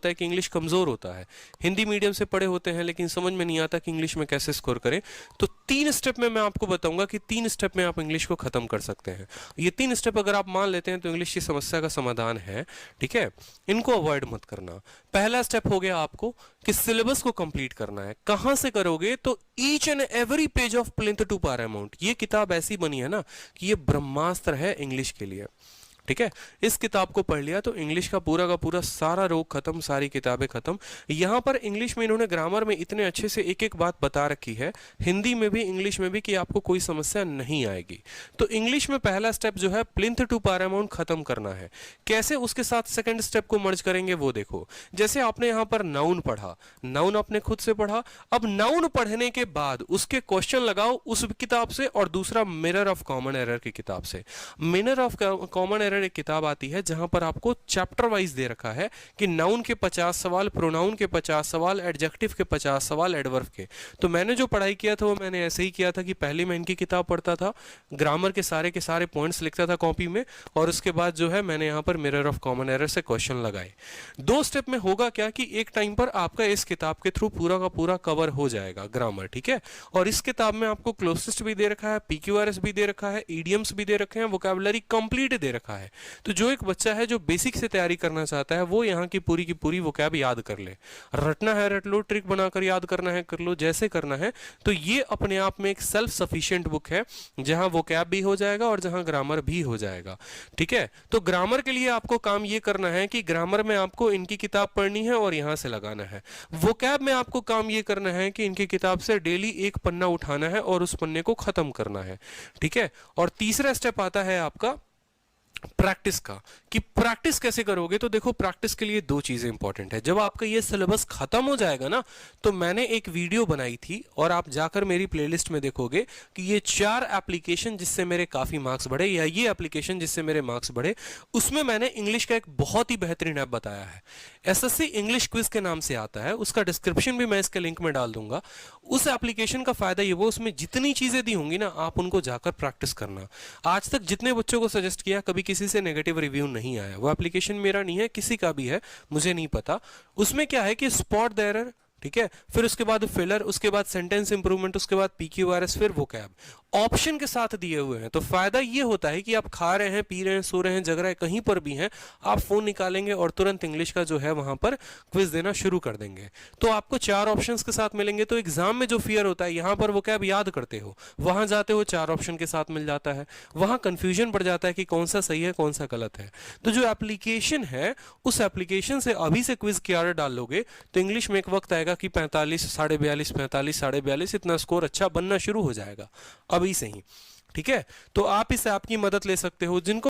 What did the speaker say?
लगता है कि इंग्लिश कमज़ोर होता है, हिंदी मीडियम से पढ़े होते हैं लेकिन समझ में नहीं आता कि इंग्लिश में कैसे स्कोर करें, तो 3 स्टेप में मैं आपको बताऊंगा कि 3 स्टेप में आप इंग्लिश को ख़त्म कर सकते हैं। ये 3 स्टेप अगर आप मान लेते हैं तो इंग्लिश की समस्या का समाधान है, ठीक है। इनको अवॉइड मत करना। पहला स्टेप हो गया आपको कि सिलेबस को कंप्लीट करना है। कहां से करोगे? तो each and every page of Plinth to Paramount, ये किताब ऐसी बनी है ना कि ये ब्रह्मास्त्र है इंग्लिश के लिए, ठीक है। इस किताब को पढ़ लिया तो इंग्लिश का पूरा सारा रोग खत्म, सारी किताबें खत्म। यहां पर इंग्लिश में इन्होंने ग्रामर में इतने अच्छे से एक एक बात बता रखी है, हिंदी में भी इंग्लिश में भी, कि आपको कोई समस्या नहीं आएगी। तो इंग्लिश में पहला स्टेप जो है प्लिंथ टू पैरामाउंट खत्म करना है। कैसे उसके साथ सेकंड स्टेप को मर्ज करेंगे वो देखो। जैसे आपने यहां पर नाउन पढ़ा, नाउन आपने खुद से पढ़ा, अब नाउन पढ़ने के बाद उसके क्वेश्चन लगाओ उस किताब से, और दूसरा मिरर ऑफ कॉमन एरर की किताब से। मिरर ऑफ कॉमन एरर एक किताब आती है जहां पर आपको चैप्टर वाइज दे रखा है कि नाउन के 50 सवाल, प्रोनाउन के 50 सवाल, एडजेक्टिव के 50 सवाल, एडवर्ब के। तो मैंने जो पढ़ाई किया था वो मैंने ऐसे ही किया था कि पहले मैं इनकी किताब पढ़ता था, ग्रामर के सारे पॉइंट्स लिखता था कॉपी में, और उसके बाद जो है मैंने यहां पर मिरर ऑफ कॉमन एरर से क्वेश्चन लगाए। 2 स्टेप में होगा क्या कि एक टाइम पर आपका इस किताब के थ्रू पूरा का पूरा कवर हो जाएगा ग्रामर, ठीक है। और इस किताब में आपको क्लोजिस्ट भी दे रखा है, पीक्यूआरएस भी दे रखा है, ईडियम्स भी दे रखे हैं, वोकैबुलरी कंप्लीट दे रखा है। तो जो एक बच्चा है जो बेसिक से तैयारी करना चाहता है वो यहाँ की पूरी वोकैब याद कर ले। रटना है रट लो, ट्रिक बनाकर याद करना है कर लो, जैसे करना है। तो ये अपने आप में एक सेल्फ सफिशिएंट बुक है जहां वोकैब भी हो जाएगा और जहां ग्रामर भी हो जाएगा, ठीक है। तो ग्रामर के लिए आपको काम ये करना है कि ग्रामर में आपको इनकी किताब पढ़नी है और यहां से लगाना है। वोकैब में आपको काम ये करना है कि इनकी किताब से डेली एक पन्ना उठाना है और उस पन्ने को खत्म करना है, ठीक है। और तीसरा स्टेप आता है आपका प्रैक्टिस का, कि प्रैक्टिस कैसे करोगे। तो देखो प्रैक्टिस के लिए 2 चीजें इंपॉर्टेंट है। जब आपका ये सिलेबस खत्म हो जाएगा ना, तो मैंने एक वीडियो बनाई थी और आप जाकर मेरी प्लेलिस्ट में देखोगे कि ये 4 एप्लीकेशन जिससे मेरे काफी मार्क्स बढ़े, या ये एप्लीकेशन जिससे मेरे मार्क्स बढ़े, उसमें मैंने इंग्लिश का एक बहुत ही बेहतरीन ऐप बताया है। एसएससी इंग्लिश क्विज के नाम से आता है, उसका डिस्क्रिप्शन भी मैं इसके लिंक में डाल दूंगा। उस एप्लीकेशन का फायदा ये, वो उसमें जितनी चीजें दी होंगी ना, आप उनको जाकर प्रैक्टिस करना। आज तक जितने बच्चों को सजेस्ट किया, कभी किसी से नेगेटिव रिव्यू नहीं आया। वो एप्लीकेशन मेरा नहीं है, किसी का भी है, मुझे नहीं पता। उसमें क्या है कि स्पॉट द एरर, ठीक है, फिर उसके बाद फिलर, उसके बाद सेंटेंस इंप्रूवमेंट, उसके बाद पीक्यूआरएस, फिर वोकैब ऑप्शन के साथ दिए हुए हैं। तो फायदा ये होता है कि आप खा रहे हैं, पी रहे हैं, सो रहे हैं, जग रहे हैं, कहीं पर भी हैं, आप फोन निकालेंगे और तुरंत इंग्लिश का जो है वहां पर क्विज देना शुरू कर देंगे। तो आपको 4 ऑप्शंस के साथ मिलेंगे। तो एग्जाम में जो फियर होता है, यहां पर वोकैब याद करते हो, वहां जाते हो 4 ऑप्शन के साथ मिल जाता है, वहां कंफ्यूजन बढ़ जाता है कि कौन सा सही है कौन सा गलत है। तो जो एप्लीकेशन है, उस एप्लीकेशन से अभी से क्विज की आर्डर डाल लोगे तो इंग्लिश में एक वक्त आएगा कि 45, 42.5, 45, 42.5 इतना स्कोर अच्छा बनना शुरू हो जाएगा अभी से ही, ठीक है। तो आप इस ऐप की मदद ले सकते हो। जिनको